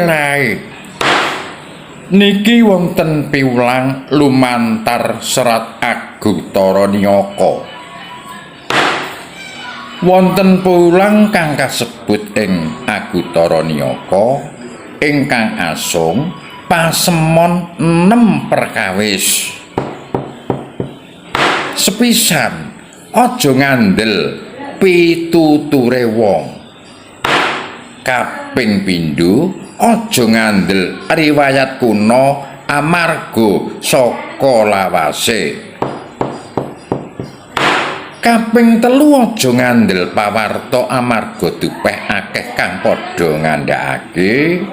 Lae. Niki wonten piwulang lumantar Serat Agutara Niyaka. Wonten piwulang kang kasebut ing Agutara Niyaka ingkang asung pasemon 6 perkawis. Sepisan aja ngandel pituture wong. Kaping pindho aja ngandel riwayat kuno amarga saka lawase. Kaping telu aja ngandel pawarta amarga dupeh akeh kang padha ngandhakake.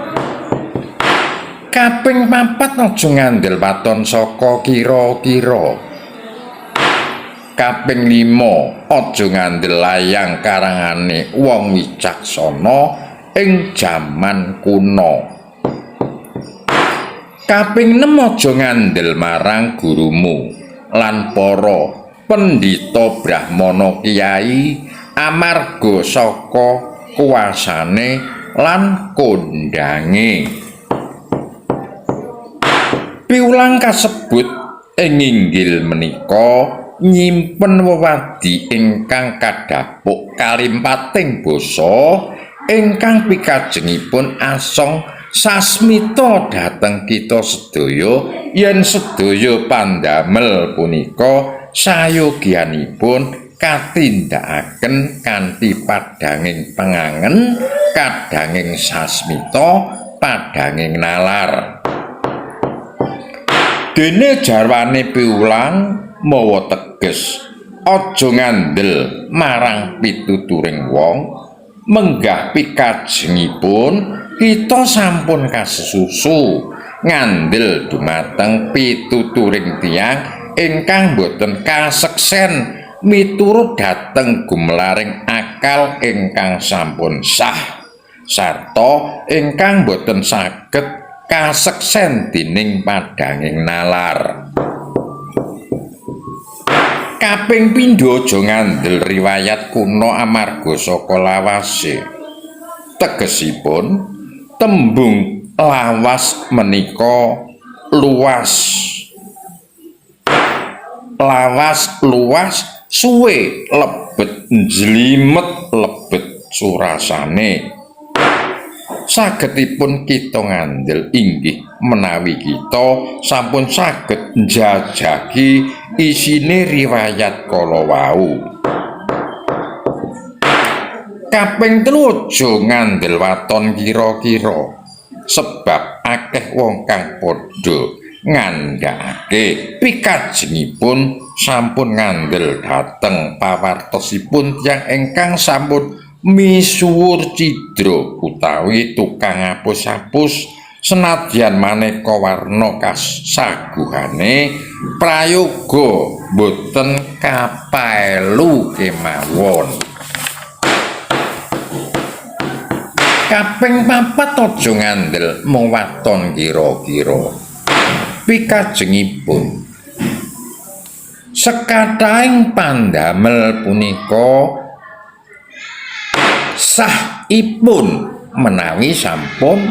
Kaping papat aja ngandel waton saka kira-kira. Kaping 5 aja ngandel layang karangane wong wicaksana ing jaman kuno. Kaping 6 aja ngandel marang gurumu lan para pendhita brahmana kiai amarga saka kuasane lan kondange. Piwulang kasebut ing inggil menika nyimpen wewadi ingkang kadhapuk kalimpating basa ingkang pikajengipun asong sasmita dhateng kita sedaya yen sedaya pandamel punika sayogianipun katindakaken kanthi padhanging pengangen, kadhanging sasmita, padhanging nalar. Dene jarwane piwulang mawa teges aja ngandel marang pituturing wong. Menggah pikajengipun kita sampun kasusu ngandel dumateng pituturing tiyang ingkang boten kaseksen miturut dhateng gumelaring akal ingkang sampun sah sarta ingkang boten saged kaseksen dening padhanging nalar. Kaping pindho aja ngandel riwayat kuno amarga saka lawase. Tegesipun tembung lawas menika luas. Lawas luas suwe lebet njlimet lebet surasane. Sagedipun kita ngandel inggih menawi kita sampun saged njajaki isine riwayat kala wau. Kaping 3 aja ngandel waton kira-kira sebab akeh wong kang padha ngandhakake pikajengipun sampun ngandel dhateng pawartosipun tiyang ingkang sampun misuwur cidra utawi tukang apus-apus senadyan maneka warna kasaguhane prayoga boten kapaelu kemawon. Kaping 4 aja ngandel mung waton kira-kira pikajengipun sekathahing pandamel punika sahipun menawi sampun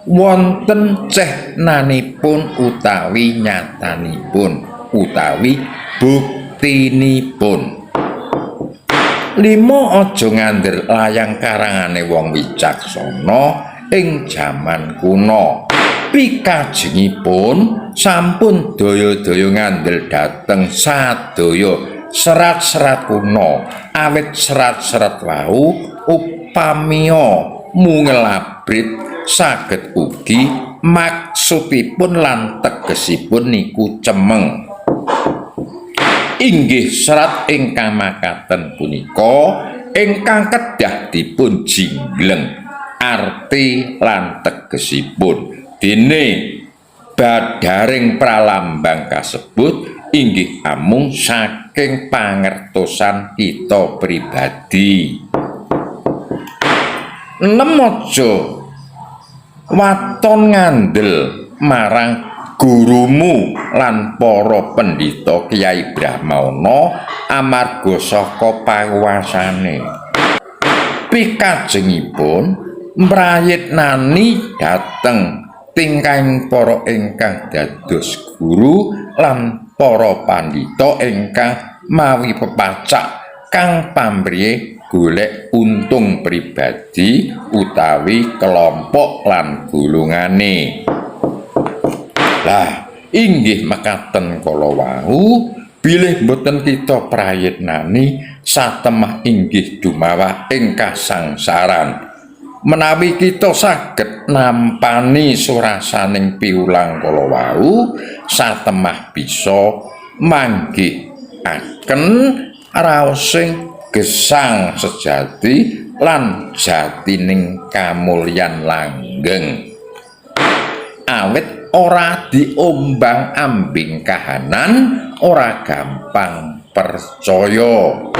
wonten cehnanipun utawi nyatanipun utawi buktinipun. 5 aja ngandel layang karangane wong wicaksana ing jaman kuno. Pikajengipun sampun daya-daya ngandel dhateng sadaya serat-serat kuno awit serat-serat wau upamiya mungelabrit saged ugi maksudipun lan tegesipun niku cemeng. Inggih serat ingkang makaten punika ingkang kedah dipun jingleng arti lan tegesipun dene badaring pralambang kasebut inggih amung saking pangertosan kita pribadi. 6 aja waton ngandel marang gurumu lan para pendhita Kyai Brahmana amarga saka panguwasane. pikajengipun mrayitnani dhateng tingkahing para ingkang dados guru lan para pandhita ingkang mawi pepacak kang pamrih golek untung pribadi utawi kelompok lan golongane. Lah inggih mekaten kala wau bilih boten kita prayitnani satemah inggih dumawah ing kasangsaran. Menawi kita saged nampani surasaning piulang kala wau satemah bisa manggihaken raosing gesang sejati lan jatining kamulyan langgeng. Awit ora diombang-ambing kahanan ora gampang percaya.